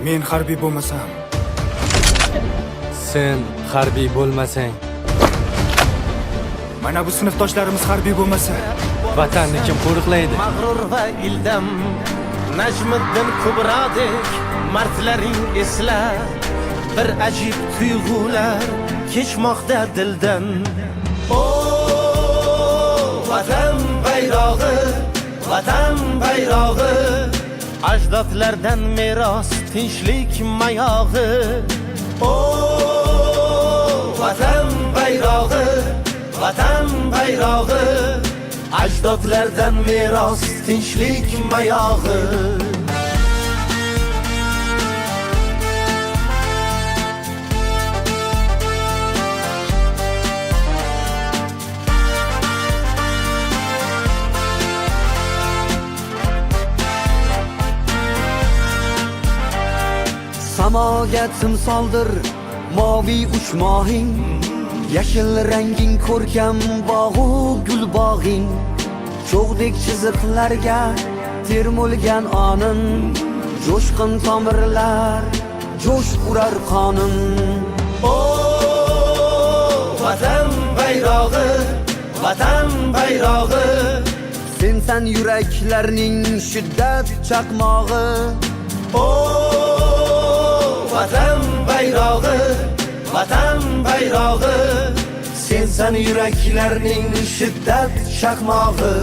Men harbiy bo'lmasam, Sen harbiy bo'lmasang, mana bu sinfdoshlarimiz harbiy bo'lmasa, vatanni kim qo'riqlaydi? Mag'rur va ildam Najmiddin Kubrodek martlaring esla, bir ajib tuyg'ular kechmoqda dildan. O vatan bayrog'i, vatan bayrog'i, ajdodlardan meros tinchlik mayog'i. O vatan bayrog'i, vatan bayrog'i, ajdodlardan meros tinchlik mayog'i. Samoga timsoldir moviy uchmog'ing, yashil ranging ko'rkam bog'u gul bog'ing, cho'g'dek chiziqlarga termulgan onin, jo'shqin tomirlar jo'sh urar qonin. O vatan bayrog'i, vatan bayrog'i, Sensan yuraklarning shiddat chaqmog'i. o vatan bayrog'i, vatan bayrog'i, sensan yuraklarning shiddat chaqmog'i.